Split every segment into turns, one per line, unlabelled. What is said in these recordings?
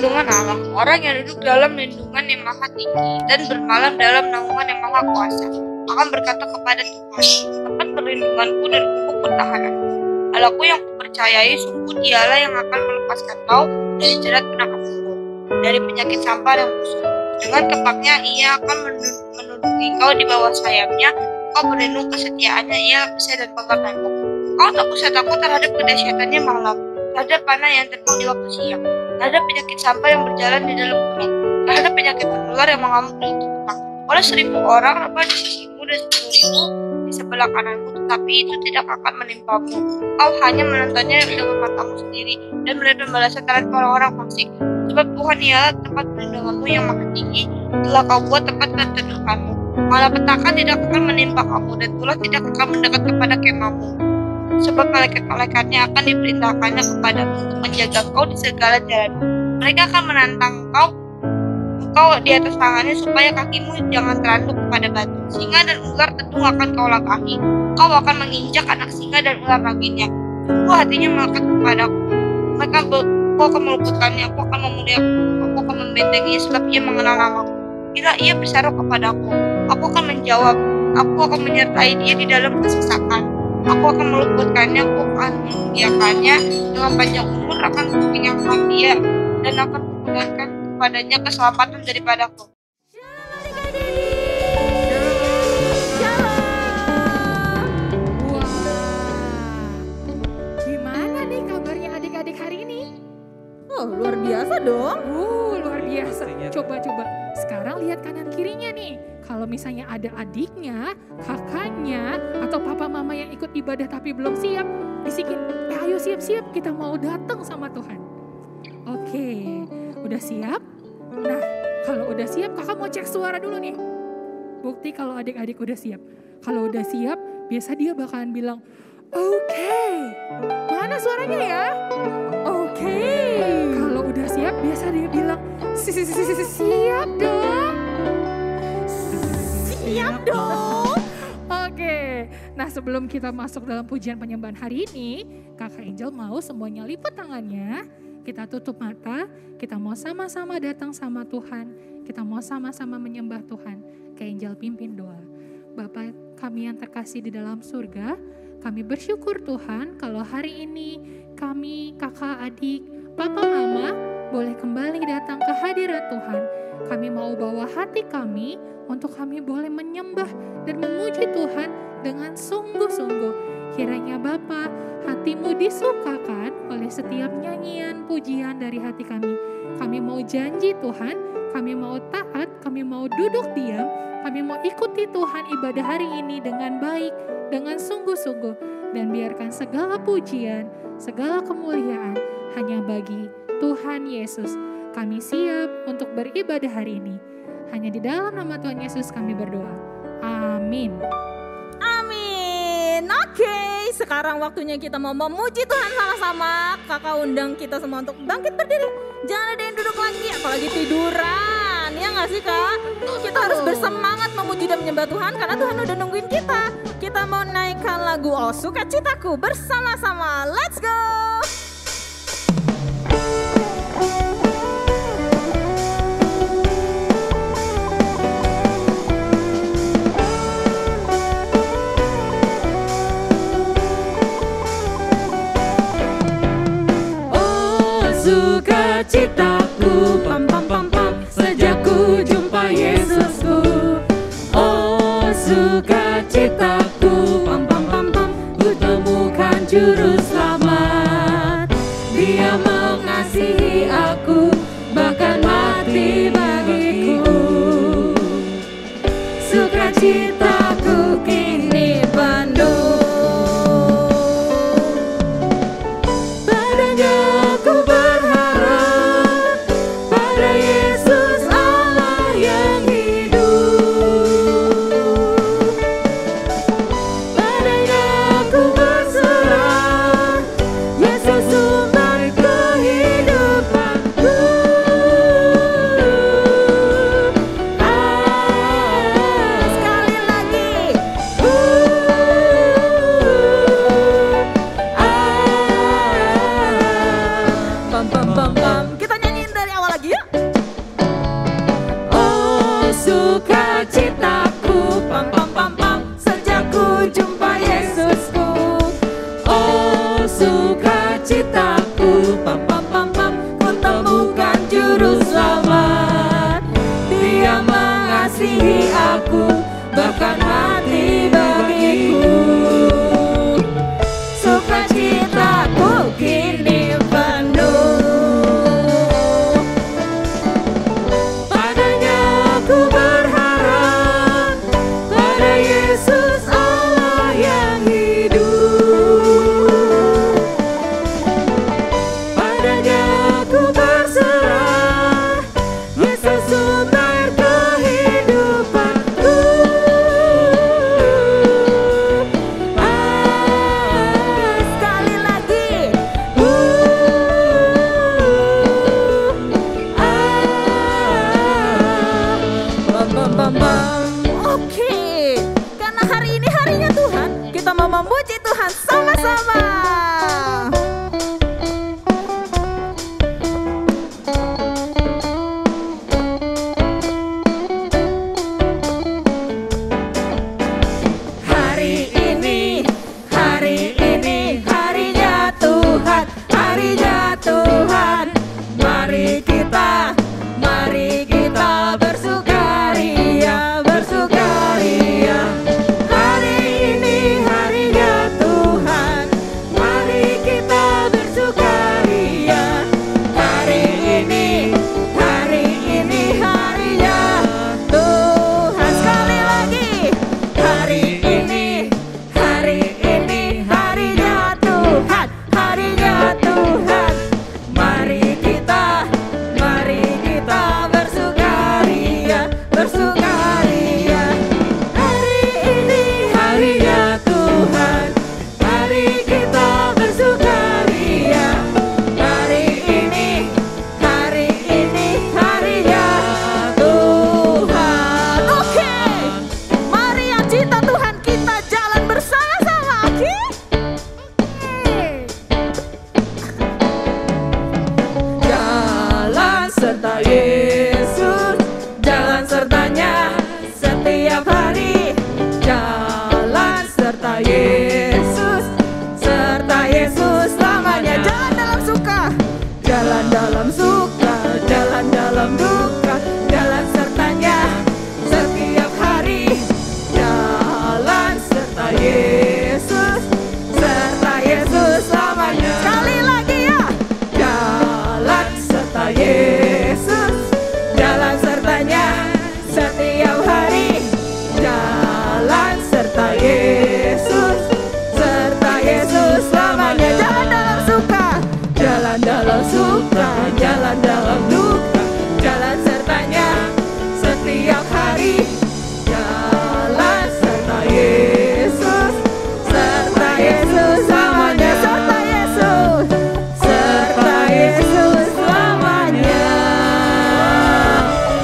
perlindungan Allah. Orang yang duduk dalam lindungan yang maha tinggi dan bermalam dalam naungan yang maha kuasa akan berkata kepada Tuhan, tempat perlindunganku dan pupuk pertahanan. Allahku yang kupercayai, sungguh Dialah yang akan melepaskan kau dari jerat penangkap burung, dari penyakit sampar yang busuk. Dengan kepaknya ia akan menundukkan kau di bawah sayapnya. Kau berlindung kesetiaannya, ia lapis dan pagar tembok. Kau tak usah takut terhadap kedahsyatannya malam, terhadap panah yang terbang di waktu siang, terhadap penyakit sampar yang berjalan di dalam gunung, terhadap penyakit menular yang mengamuk di itu petang. Oleh 1.000 orang rebah di sisimu dan 10.000 di sebelah kananmu, tetapi itu tidak akan menimpamu. Kau hanya menontonnya dengan matamu sendiri dan melihat pembalasan terhadap orang-orang fasik. Sebab Tuhan ialah tempat perlindunganmu yang maha tinggi, telah kau buat tempat perteduhanmu. Malapetaka tidak akan menimpa kamu dan tulah tidak akan mendekat kepada kemahmu. Sebab malaikat-malaikatnya akan diperintahkannya kepadamu untuk menjaga kau di segala jalanmu. Mereka akan menantang engkau di atas tangannya supaya kakimu jangan teranduk kepada batu. Singa dan ular tentu akan kau langkahi. Kau akan menginjak anak singa dan ular lainnya. Sungguh hatinya melekat kepadaku. Aku akan meluputkannya, aku akan memuliakan, aku akan membentenginya sebab ia mengenal namaku. Bila ia berseru kepadaku, aku akan menjawab. Aku akan menyertai dia di dalam kesesakan. Aku akan meluputkannya, aku akan memuliakannya. Dengan panjang umur akan kukenyangkan dia dan akan kuperlihatkan kepadanya keselamatan daripadaku.
Gimana nih kabarnya adik-adik hari ini?
Oh, luar biasa dong.
Luar biasa. Coba. Sekarang lihat kanan kirinya nih. Kalau misalnya ada adiknya, kakaknya, atau papa mama yang ikut ibadah tapi belum siap, bisikin, ayo siap-siap kita mau datang sama Tuhan. Oke, udah siap? Nah, kalau udah siap kakak mau cek suara dulu nih. Bukti kalau adik-adik udah siap. Kalau udah siap, biasa dia bakalan bilang, oke. Mana suaranya ya? Oke. Kalau udah siap, biasa dia bilang, siap dong. Siap dong. Oke. Nah, sebelum kita masuk dalam pujian penyembahan hari ini, Kakak Angel mau semuanya lipat tangannya. Kita tutup mata, kita mau sama-sama datang sama Tuhan. Kita mau sama-sama menyembah Tuhan. Kak Angel pimpin doa. Bapa kami yang terkasih di dalam surga, kami bersyukur Tuhan kalau hari ini kami, kakak, adik, papa, mama boleh kembali datang ke hadirat Tuhan. Kami mau bawa hati kami untuk kami boleh menyembah dan memuji Tuhan dengan sungguh-sungguh. Kiranya Bapa, hatimu disukakan oleh setiap nyanyian pujian dari hati kami. Kami mau janji Tuhan, kami mau taat, kami mau duduk diam, kami mau ikuti Tuhan ibadah hari ini dengan baik, dengan sungguh-sungguh. Dan biarkan segala pujian, segala kemuliaan hanya bagi Tuhan Yesus. Kami siap untuk beribadah hari ini. Hanya di dalam nama Tuhan Yesus kami berdoa. Amin.
Amin. Oke, sekarang waktunya kita mau memuji Tuhan sama-sama. Kakak undang kita semua untuk bangkit berdiri. Jangan ada yang duduk lagi, apalagi tiduran. Ya nggak sih Kak? Kita harus bersemangat memuji dan menyembah Tuhan karena Tuhan udah nungguin kita. Kita mau naikkan lagu Oh Sukacitaku bersama-sama. Let's go!
Sukacitaku, pam pam pam pam, sejak ku jumpa Yesusku. Oh sukacitaku, pam pam pam pam, ku temukan juru selamat. Dia mengasihi aku, bahkan mati bagiku. Sukacitaku kini penuh.
bersama-sama. Hari ini harinya Tuhan, harinya Tuhan. Mari kita bersukaria, bersukaria. Hari ini harinya Tuhan, mari kita bersukaria. Hari ini harinya Tuhan. Sekali lagi, hari ini harinya Tuhan, harinya Tuhan. Mari kita bersukaria, bersukaria. Hari ini harinya Tuhan, mari kita bersukaria. Hari ini harinya Tuhan. Oke, mari yang cinta Tuhan kita jalan bersama-sama. Oke? Jalan serta Yesus, jalan sertanya setiap hari. Jalan serta Yesus selamanya. Jalan dalam suka, jalan dalam suka, jalan dalam duka. Jalan sertanya setiap hari. Jalan serta Yesus selamanya. Sekali lagi ya. Jalan serta Yesus, jalan sertanya setiap hari. Jalan serta Yesus selamanya. Jalan dalam suka, jalan dalam suka, jalan dalam duka. Jalan sertanya setiap hari. Jalan serta Yesus selamanya. Serta Yesus selamanya.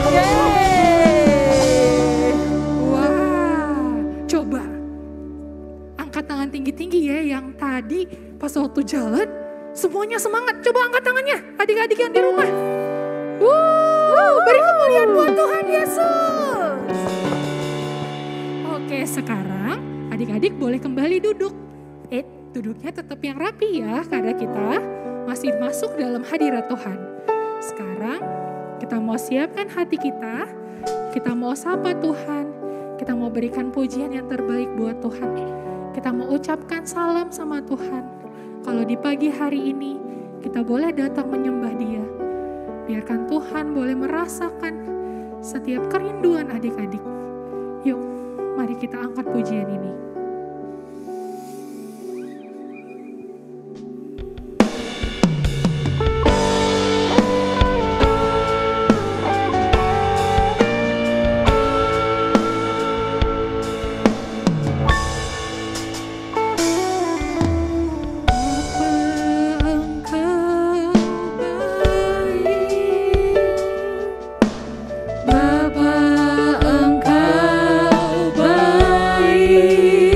Yeay.
Wah, coba angkat tangan tinggi-tinggi ya yang tadi pas waktu jalan semuanya semangat. Coba angkat tangannya adik-adik yang di rumah. Beri kemuliaan buat Tuhan Yesus. Oke, sekarang adik-adik boleh kembali duduk. Duduknya tetap yang rapi ya karena kita masih masuk dalam hadirat Tuhan. Sekarang kita mau siapkan hati kita. Kita mau sapa Tuhan. Kita mau berikan pujian yang terbaik buat Tuhan. Kita mau ucapkan salam sama Tuhan. Kalau di pagi hari ini kita boleh datang menyembah Dia. Biarkan Tuhan boleh merasakan setiap kerinduan adik-adik. Yuk, mari kita angkat pujian ini. Bapa, Engkau baik.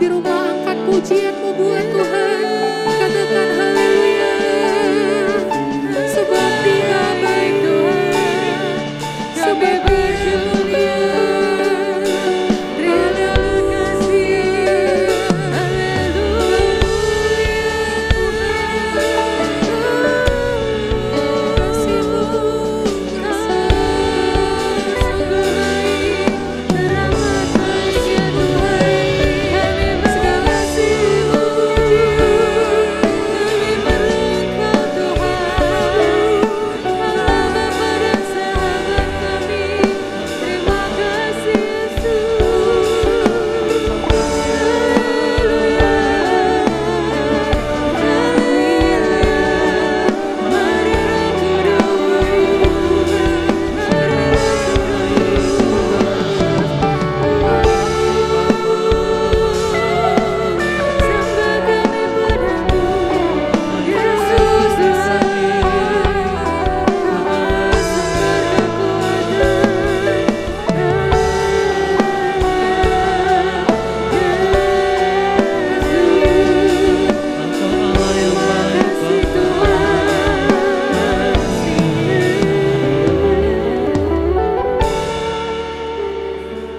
di rumah angkat pujianmu buat Tuhan. Katakan haleluya. Sebab Dia baik Tuhan. Sebab Dia mulia. Terima kasih.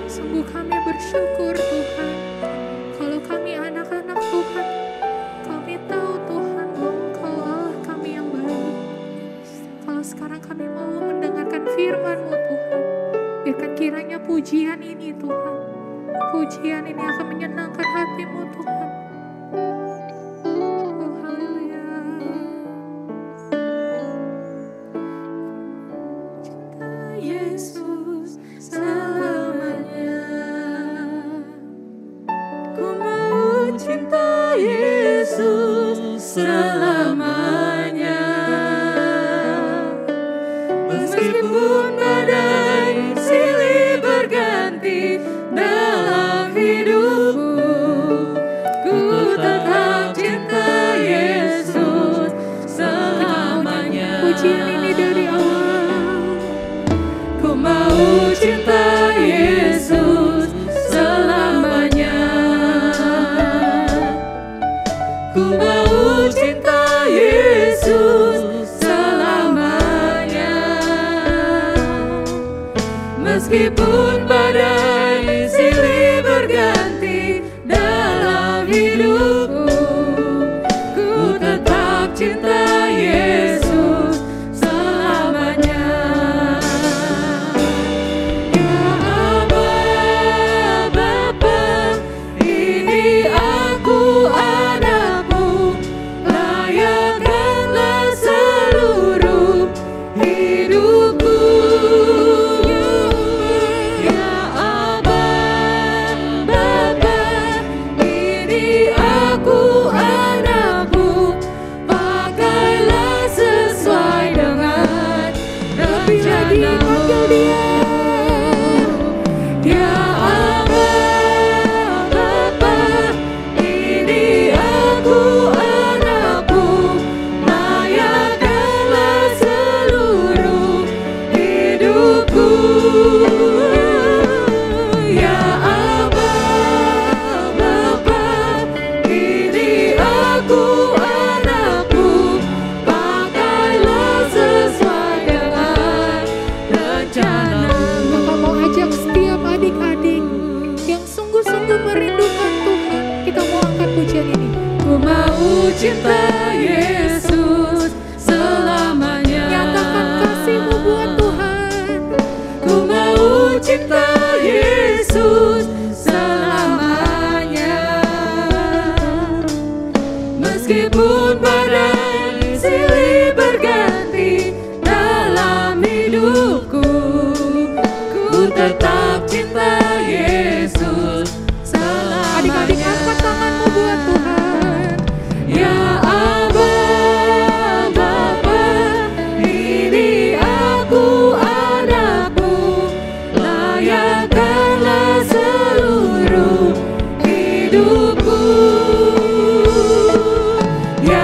Sungguh kami bersyukur Tuhan. Kalau kami anak-anak Tuhan, kami tahu Tuhan bahwa Engkau Allah kami yang baik. Kalau sekarang kami mau mendengarkan firman-Mu Tuhan, biarkan kiranya pujian ini Tuhan, pujian ini akan menyenangkan hati-Mu Tuhan. Oh haleluya. Cinta Yesus selamanya.
Ku mau cinta Yesus selamanya. Meskipun badai silih berganti dalam hidupku, ku tetap cinta Yesus selamanya.
Pujian ini dari awal.
Ku mau cinta Yesus selamanya. Ku mau cinta Yesus selamanya. Meskipun badai silih berganti dalam hidupku, ku tetap cinta Yesus selamanya. Ya Aba, Bapa, ini aku anakmu, layakkanlah seluruh hidupku. Ya Aba, Bapa, ini aku anakmu, pakailah sesuai dengan rencanamu. Ya Aba, Bapa, ini aku anakmu, layakkanlah seluruh hidupku. Ya Aba, Bapa, ini aku anakmu, pakailah sesuai dengan rencanamu.
Bapak mau ajak setiap adik-adik yang sungguh-sungguh merindukan Tuhan, kita mau angkat pujian ini.
Ku mau cinta Yesus selamanya.
Nyatakan kasih-Mu buat Tuhan.
Ku mau cinta Yesus selamanya. Meskipun badai silih berganti dalam hidupku, ku tetap cinta Yesus selamanya.
Adik-adik angkat tanganmu buat Tuhan.
Ya Aba, Bapa, ini aku anakmu, layakkanlah seluruh hidupku. Ya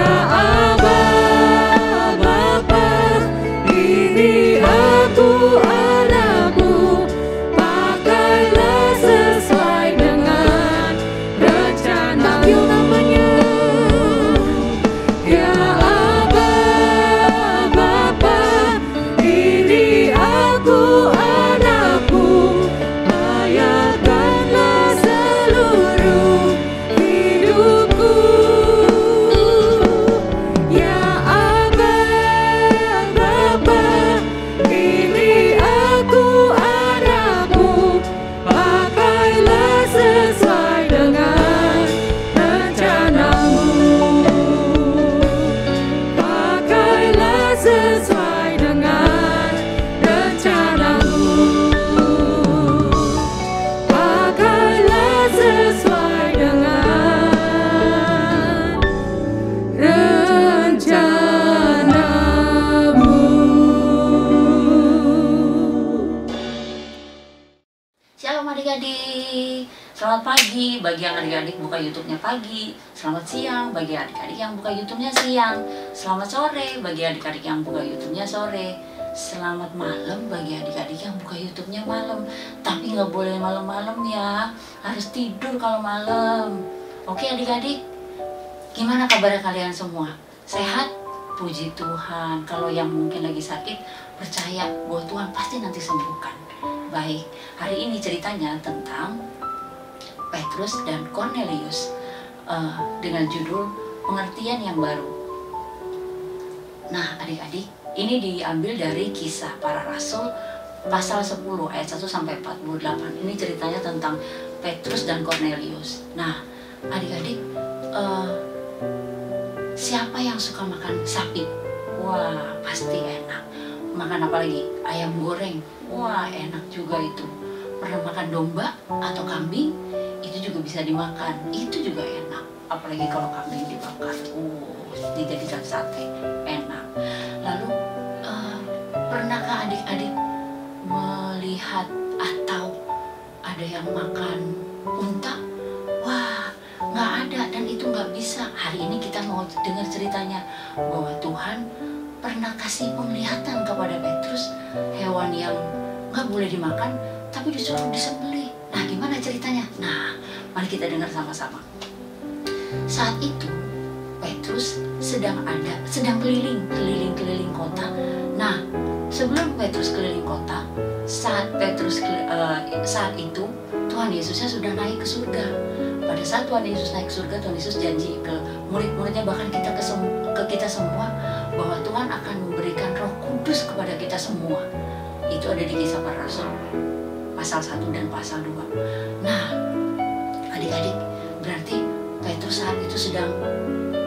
bagi yang adik-adik buka YouTube-nya pagi, selamat siang bagi adik-adik yang buka YouTube-nya siang, selamat sore bagi adik-adik yang buka YouTube-nya sore, selamat malam bagi adik-adik yang buka YouTube-nya malam. Tapi nggak boleh malam-malam ya, harus tidur kalau malam. Oke adik-adik, gimana kabar kalian semua? Sehat? Puji Tuhan. Kalau yang mungkin lagi sakit, percaya bahwa Tuhan pasti nanti sembuhkan. Baik, hari ini ceritanya tentang Petrus dan Cornelius dengan judul pengertian yang baru. Nah adik-adik, ini diambil dari Kisah Para Rasul pasal 10 ayat 1 sampai 48. Ini ceritanya tentang Petrus dan Cornelius. Nah adik-adik, siapa yang suka makan sapi? Wah pasti enak. Makan apa lagi? Ayam goreng. Wah enak juga itu. Pernah makan domba atau kambing? Itu juga bisa dimakan. Itu juga enak. Apalagi kalau kambing dibakar. Dijadikan sate. Enak. Lalu pernahkah adik-adik melihat atau ada yang makan unta? Wah nggak ada, dan itu nggak bisa. Hari ini kita mau dengar ceritanya bahwa Tuhan pernah kasih penglihatan kepada Petrus, hewan yang nggak boleh dimakan tapi disuruh disembelih. Nah gimana ceritanya? Nah mari kita dengar sama-sama. Saat itu Petrus sedang keliling kota. Nah sebelum Petrus keliling kota, saat itu Tuhan Yesusnya sudah naik ke surga. Pada saat Tuhan Yesus naik ke surga, Tuhan Yesus janji ke murid-muridnya, bahkan ke kita semua, bahwa Tuhan akan memberikan Roh Kudus kepada kita semua. Itu ada di Kisah Para Rasul pasal 1 dan pasal 2. Nah adik-adik, berarti Petrus saat itu sedang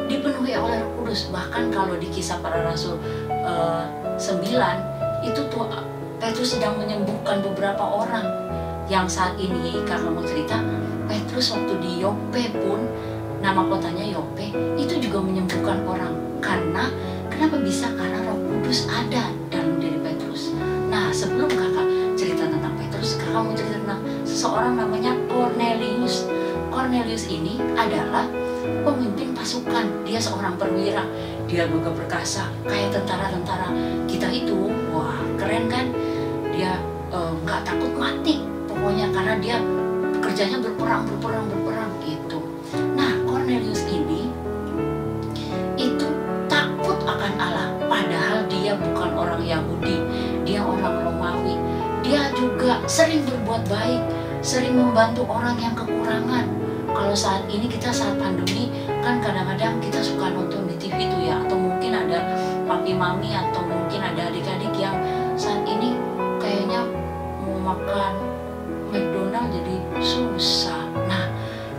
dipenuhi oleh Roh Kudus. Bahkan kalau di Kisah Para Rasul 9 itu tuh Petrus sedang menyembuhkan beberapa orang. Yang saat ini karena mau cerita, Petrus waktu di Yope pun, nama kotanya Yope, itu juga menyembuhkan orang. Kenapa bisa? Karena Roh Kudus ada dalam diri Petrus. Nah sebelum kakak cerita tentang Petrus, kakak mau cerita tentang seseorang namanya Cornelius. Cornelius ini adalah pemimpin pasukan. Dia seorang perwira. Dia gagah perkasa kayak tentara-tentara kita itu. Wah keren kan? Dia nggak takut mati pokoknya, karena dia kerjanya berperang gitu. Nah Cornelius ini itu takut akan Allah, padahal dia bukan orang Yahudi, dia orang Romawi. Dia juga sering berbuat baik, sering membantu orang yang kekurangan. Kalau saat ini kita saat pandemi kan kadang-kadang kita suka nonton di TV itu ya, atau mungkin ada papi mami atau mungkin ada adik-adik yang saat ini kayaknya mau makan McDonald jadi susah. Nah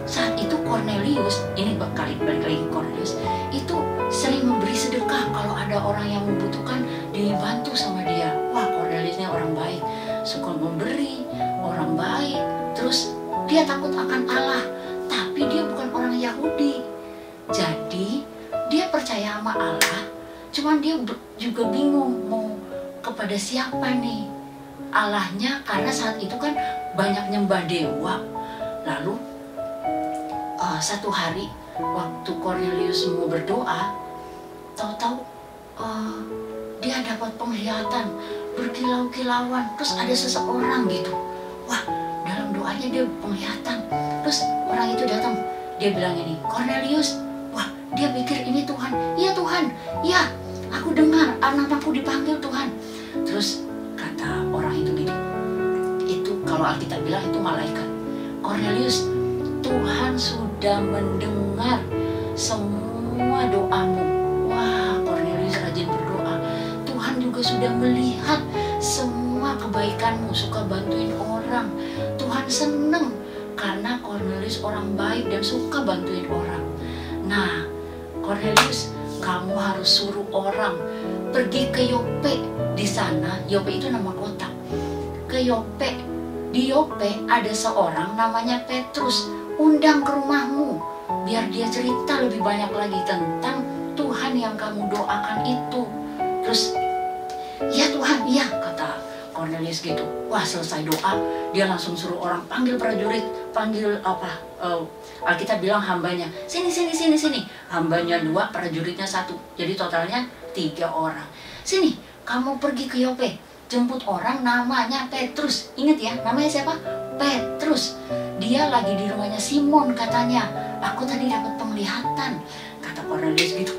saat itu Cornelius, ini balik lagi Cornelius, itu sering memberi sedekah. Kalau ada orang yang membutuhkan, dibantu sama dia. Wah Corneliusnya orang baik, suka memberi, orang baik. Terus dia takut akan Allah, tapi dia bukan orang Yahudi. Jadi dia percaya sama Allah, cuman dia juga bingung mau kepada siapa nih Allahnya, karena saat itu kan banyak nyembah dewa. Lalu satu hari waktu Cornelius mau berdoa, tahu-tahu dia dapat penglihatan berkilau-kilauan. Terus ada seseorang gitu, wah dalam doanya dia penglihatan. Terus orang itu datang, dia bilang ini, Cornelius. Wah dia pikir ini Tuhan. Iya Tuhan, iya aku dengar namaku dipanggil Tuhan. Terus kata orang itu gini, itu kalau Alkitab bilang itu malaikat. Cornelius, Tuhan sudah mendengar semua doamu. Wah Cornelius rajin berdoa. Tuhan juga sudah melihat semua kebaikanmu, suka bantuin orang. Tuhan seneng karena Cornelius orang baik dan suka bantuin orang. Nah Cornelius, kamu harus suruh orang pergi ke Yope. Di sana, Yope itu nama kota. Ke Yope. Di Yope ada seorang namanya Petrus. Undang ke rumahmu, biar dia cerita lebih banyak lagi tentang Tuhan yang kamu doakan itu. Terus, ya Tuhan, iya kata Cornelius gitu. Wah, selesai doa, dia langsung suruh orang panggil prajurit, panggil Alkitab bilang hambanya, sini. Hambanya 2, prajuritnya 1. Jadi totalnya 3 orang. Sini, kamu pergi ke Yope, jemput orang namanya Petrus. Ingat ya, namanya siapa? Petrus. Dia lagi di rumahnya Simon katanya. Aku tadi dapat penglihatan, kata Cornelius gitu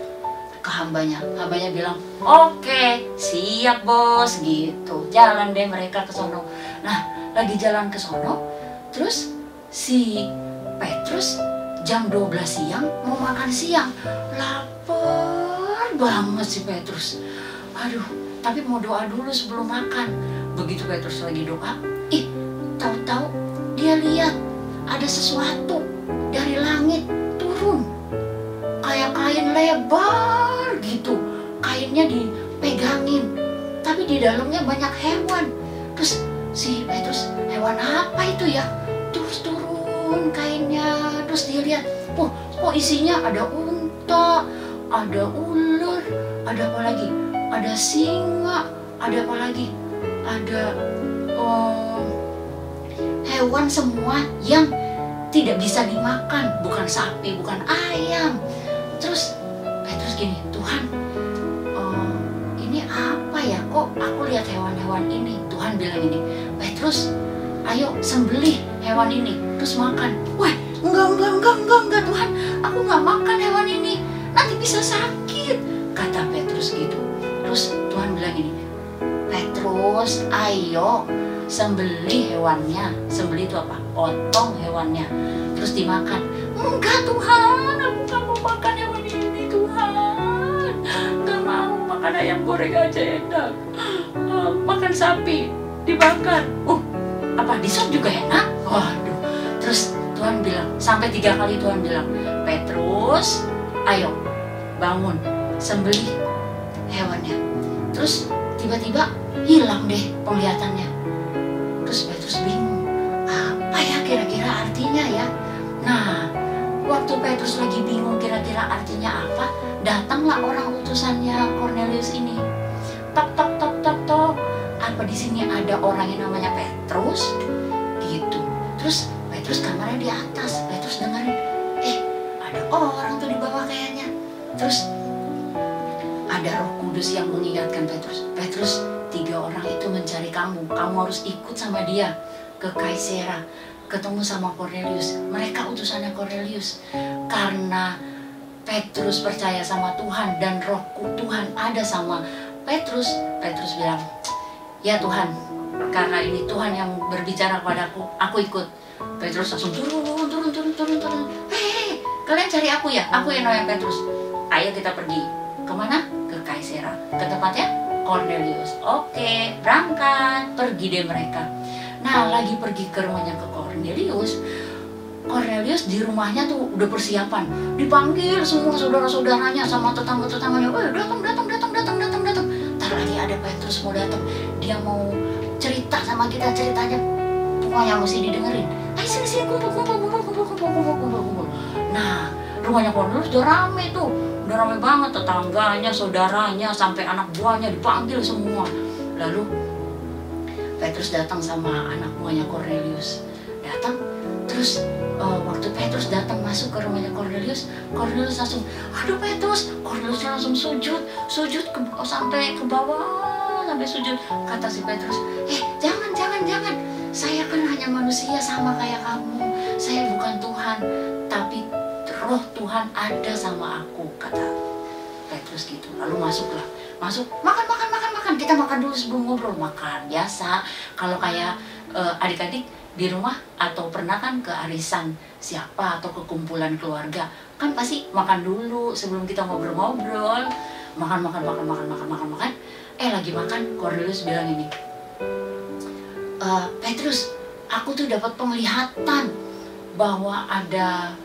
ke hambanya. Hambanya bilang, oke, siap bos, gitu. Jalan deh mereka ke sono. Nah, lagi jalan ke sono, terus si Petrus jam 12 siang mau makan siang. Lapar banget si Petrus. Aduh, tapi mau doa dulu sebelum makan. Begitu Petrus lagi doa, tahu-tahu dia lihat ada sesuatu dari langit turun. Kayak kain lebar gitu, kainnya dipegangin, tapi di dalamnya banyak hewan. Terus si Petrus, hewan apa itu ya? Terus turun kainnya, terus dia lihat, kok isinya ada unta, ada ular, ada apa lagi? Ada singa, ada apa lagi? Ada hewan semua yang tidak bisa dimakan, bukan sapi, bukan ayam. Terus Petrus gini, Tuhan, ini apa ya? Kok aku lihat hewan-hewan ini? Tuhan bilang ini, Petrus, ayo sembelih hewan ini, terus makan. Wah, enggak Tuhan, aku nggak makan hewan ini, nanti bisa sakit, kata Petrus gitu. Terus Tuhan bilang ini, Petrus, ayo sembelih hewannya. Sembelih itu apa? Potong hewannya, terus dimakan. Enggak Tuhan, aku gak mau makan hewan ini Tuhan. Gak mau makan ayam goreng aja enak. Makan sapi dibakar. Apa disop juga enak? Waduh. Terus Tuhan bilang, sampai 3 kali Tuhan bilang, Petrus, ayo bangun, sembelih hewannya. Terus tiba-tiba hilang deh penglihatannya. Terus Petrus bingung, apa ya kira-kira artinya ya? Nah, waktu Petrus lagi bingung kira-kira artinya apa, datanglah orang utusannya Cornelius ini. Tok. Apa di sini ada orang yang namanya Petrus? Gitu. Terus Petrus kamarnya di atas. Petrus dengerin, ada orang tuh di bawah kayaknya. Terus ada Roh Kudus yang mengingatkan Petrus, 3 orang itu mencari kamu. Kamu harus ikut sama dia ke Kaisera, ketemu sama Cornelius. Mereka utusannya Cornelius. Karena Petrus percaya sama Tuhan dan Roh Tuhan ada sama Petrus bilang, ya Tuhan, karena ini Tuhan yang berbicara kepadaku, aku ikut. Petrus langsung turun. Hei, kalian cari aku ya? Aku yang namanya Petrus. Ayo kita pergi. Kemana? Ke Kaisera. Ke tempatnya Cornelius. Oke, berangkat. Pergi deh mereka. Nah, lagi pergi ke rumahnya ke Cornelius di rumahnya tuh udah persiapan. Dipanggil semua saudara-saudaranya sama tetangga-tetangganya. Datang. Ntar lagi ada Petrus mau datang. Dia mau cerita sama kita, ceritanya pokoknya mesti didengerin. Ayo sini kumpul. Nah, rumahnya Cornelius udah rame tuh. Udah rame banget, tetangganya, saudaranya, sampai anak buahnya dipanggil semua. Lalu Petrus datang sama anak buahnya Cornelius. Datang, terus waktu Petrus datang masuk ke rumahnya Cornelius langsung, aduh Petrus, Cornelius langsung sujud sampai ke bawah, sampai sujud. Kata si Petrus, jangan, saya kan hanya manusia sama kayak kamu. Saya bukan Tuhan, tapi Roh Tuhan ada sama aku, kata Petrus gitu. Lalu masuk, makan. Kita makan dulu sebelum ngobrol. Makan biasa. Kalau kayak adik-adik di rumah atau pernah kan ke arisan siapa atau ke kumpulan keluarga, kan pasti makan dulu sebelum kita ngobrol-ngobrol. Makan. Lagi makan, Cornelius bilang ini, Petrus, aku tuh dapat penglihatan bahwa ada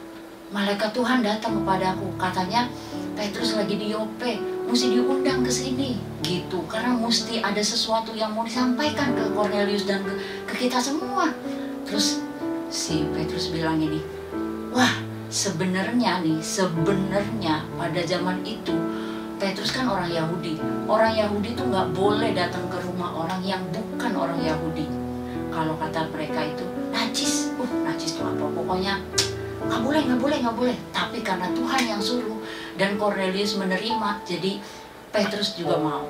malaikat Tuhan datang kepadaku. Katanya Petrus lagi di Yope, mesti diundang ke sini gitu, karena mesti ada sesuatu yang mau disampaikan ke Cornelius dan ke kita semua. Terus si Petrus bilang ini, wah sebenarnya pada zaman itu Petrus kan orang Yahudi. Orang Yahudi tuh nggak boleh datang ke rumah orang yang bukan orang Yahudi. Kalau kata mereka itu najis. Najis itu apa? Pokoknya nggak boleh. Tapi karena Tuhan yang suruh dan Cornelius menerima, jadi Petrus juga mau.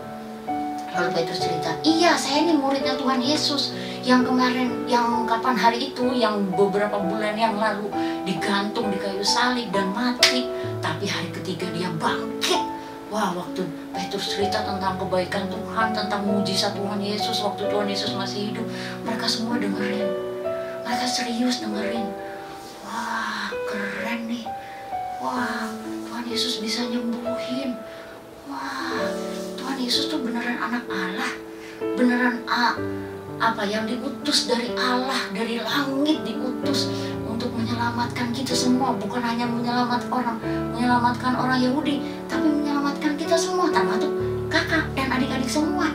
Lalu Petrus cerita, iya saya ini muridnya Tuhan Yesus yang kemarin, yang kapan hari itu, yang beberapa bulan yang lalu digantung di kayu salib dan mati, tapi hari ketiga dia bangkit. Wah, waktu Petrus cerita tentang kebaikan Tuhan, tentang mujizat Tuhan Yesus waktu Tuhan Yesus masih hidup, mereka semua dengerin, mereka serius dengerin. Wah, keren nih. Wah, Tuhan Yesus bisa nyembuhin. Wah, Tuhan Yesus tuh beneran anak Allah, beneran apa yang diutus dari Allah, dari langit diutus untuk menyelamatkan kita semua, bukan hanya menyelamatkan orang Yahudi, tapi menyelamatkan kita semua, termasuk kakak dan adik-adik semua.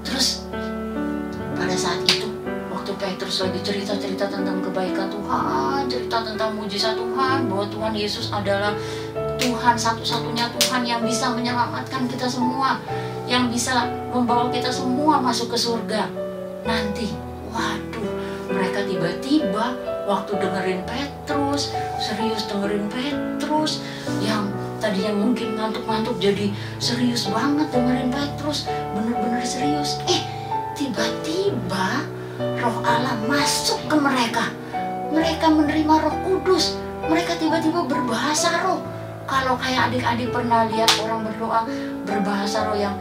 Terus pada saat itu, waktu Petrus lagi cerita-cerita tentang kebaikan Tuhan, cerita tentang mujizat Tuhan, bahwa Tuhan Yesus adalah Tuhan, satu-satunya Tuhan yang bisa menyelamatkan kita semua, yang bisa membawa kita semua masuk ke surga nanti. Waduh, mereka tiba-tiba waktu dengerin Petrus, serius dengerin Petrus, yang tadinya mungkin ngantuk-ngantuk jadi serius banget dengerin Petrus, bener-bener serius. Tiba-tiba Roh Allah masuk ke mereka. Mereka menerima Roh Kudus. Mereka tiba-tiba berbahasa roh. Kalau kayak adik-adik pernah lihat orang berdoa berbahasa roh yang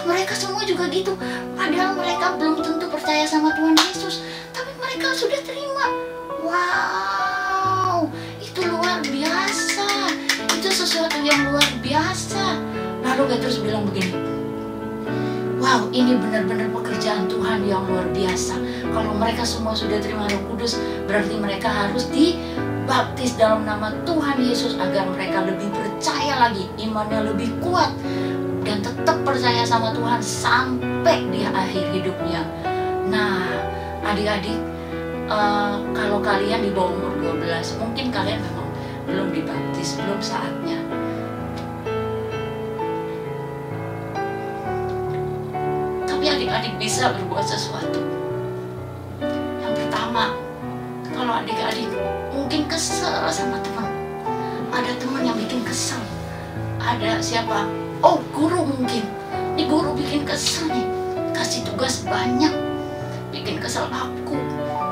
mereka semua juga gitu. Padahal mereka belum tentu percaya sama Tuhan Yesus, tapi mereka sudah terima. Wow, itu luar biasa. Itu sesuatu yang luar biasa. Lalu Petrus bilang begini, wow, ini benar-benar pekerjaan Tuhan yang luar biasa. Kalau mereka semua sudah terima Roh Kudus, berarti mereka harus dibaptis dalam nama Tuhan Yesus agar mereka lebih percaya lagi, imannya lebih kuat, dan tetap percaya sama Tuhan sampai di akhir hidupnya. Nah, adik-adik, kalau kalian di bawah umur 12, mungkin kalian memang belum dibaptis, belum saatnya. Tapi adik-adik bisa berbuat sesuatu. Yang pertama, kalau adik-adik mungkin kesel sama teman, ada teman yang bikin kesel, ada siapa? Oh, guru mungkin. Ini guru bikin kesel nih, kasih tugas banyak, bikin kesel aku,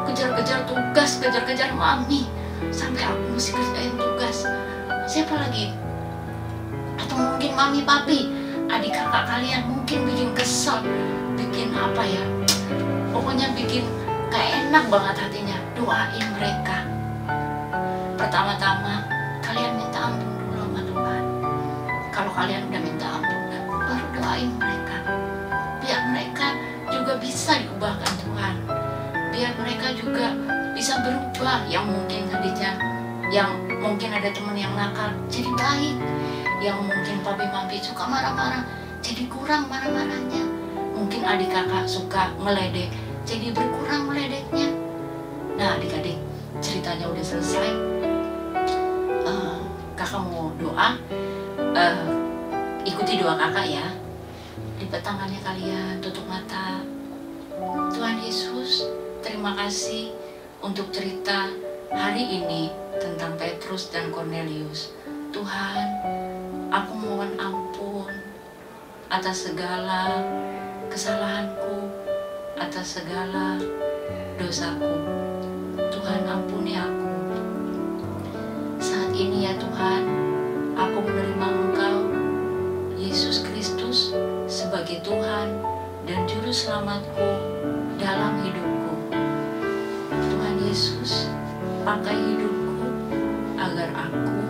kejar-kejar tugas, kejar-kejar mami, sampai aku mesti kerjain tugas. Siapa lagi? Atau mungkin mami, papi, adik kakak kalian mungkin bikin kesel, bikin apa ya, pokoknya bikin gak enak banget hatinya. Doain mereka. Pertama-tama kalian minta ampun dulu sama Tuhan. Kalau kalian udah minta ampun, baru doain mereka, biar mereka juga bisa diubahkan Tuhan, biar mereka juga bisa berubah. Yang mungkin tadinya, yang mungkin ada teman yang nakal jadi baik, yang mungkin papi mami suka marah-marah jadi kurang marah-marahnya, mungkin adik kakak suka ngeledek jadi berkurang meledeknya. Nah, adik-adik, ceritanya udah selesai. Kakak mau doa, ikuti doa kakak ya. Lipat tangannya kalian, tutup mata. Tuhan Yesus, terima kasih untuk cerita hari ini tentang Petrus dan Cornelius. Tuhan, aku mohon ampun atas segala kesalahanku, atas segala dosaku. Tuhan, ampuni aku. Saat ini ya Tuhan, aku menerima Engkau, Yesus Kristus, sebagai Tuhan dan Juru Selamatku dalam hidupku. Tuhan Yesus, pakai hidupku agar aku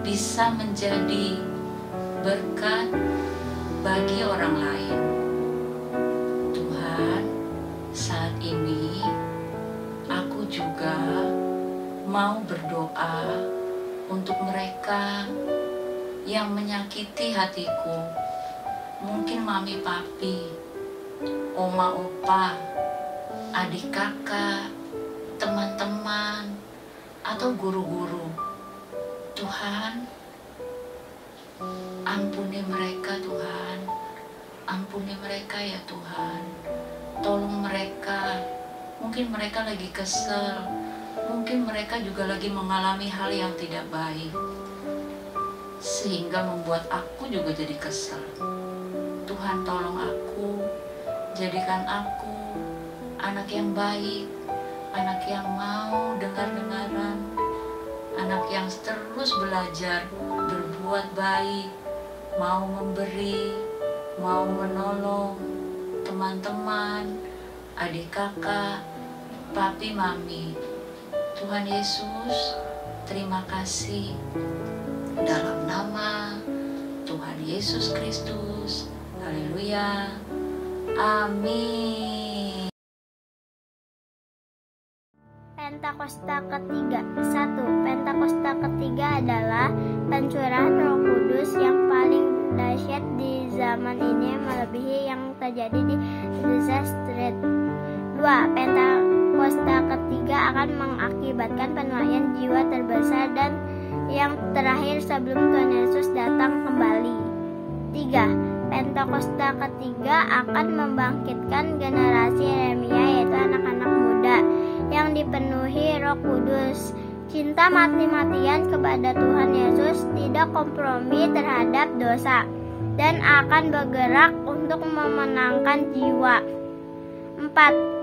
bisa menjadi berkat bagi orang lain. Tuhan, saat ini aku juga mau berdoa untuk mereka yang menyakiti hatiku. Mungkin mami papi, oma opa, adik kakak, teman-teman, atau guru-guru. Tuhan, Ampuni mereka Tuhan, ampuni mereka ya Tuhan. Tolong mereka, mungkin mereka lagi kesel, mungkin mereka juga lagi mengalami hal yang tidak baik, sehingga membuat aku juga jadi kesel. Tuhan tolong aku, jadikan aku anak yang baik, anak yang mau dengar-dengaran, anak yang terus belajar berbuat baik, mau memberi, mau menolong teman-teman, adik kakak, papi mami. Tuhan Yesus, terima kasih. Dalam nama Tuhan Yesus Kristus, haleluya, amin.
Pentakosta ketiga. 1. Pentakosta ketiga adalah pencurahan Roh Kudus yang paling dahsyat di zaman ini, melebihi yang terjadi di Azusa Street. 2. Pentakosta ketiga akan mengakibatkan penuaian jiwa terbesar dan yang terakhir sebelum Tuhan Yesus datang kembali. 3. Pentakosta ketiga akan membangkitkan generasi Yeremia, yaitu anak-anak muda yang dipenuhi Roh Kudus, cinta mati-matian kepada Tuhan Yesus, tidak kompromi terhadap dosa, dan akan bergerak untuk memenangkan jiwa. 4.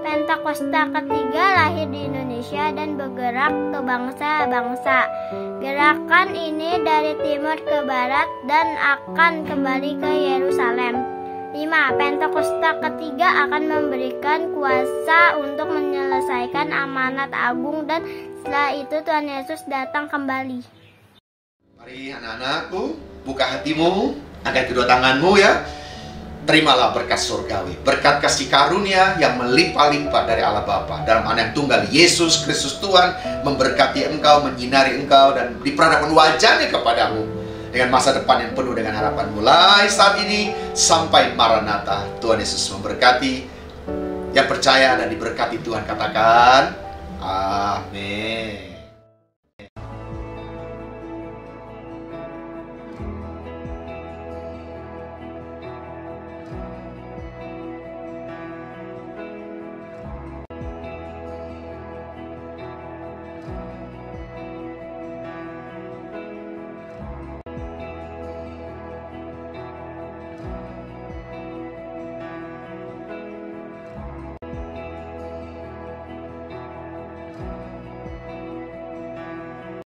Pentakosta ketiga lahir di Indonesia dan bergerak ke bangsa-bangsa. Gerakan ini dari timur ke barat dan akan kembali ke Yerusalem. 5. Pentakosta ketiga akan memberikan kuasa untuk menyelesaikan amanat agung, dan setelah itu Tuhan Yesus datang kembali.
Mari anak-anakku, buka hatimu, angkat kedua tanganmu ya. Terimalah berkat surgawi, berkat kasih karunia yang melimpah-limpah dari Allah Bapa dalam Anak yang tunggal Yesus Kristus Tuhan, memberkati engkau, menyinari engkau, dan diperhadapkan wajahnya kepadamu dengan masa depan yang penuh dengan harapan mulai saat ini sampai Maranatha. Tuhan Yesus memberkati. Yang percaya dan diberkati Tuhan katakan amin.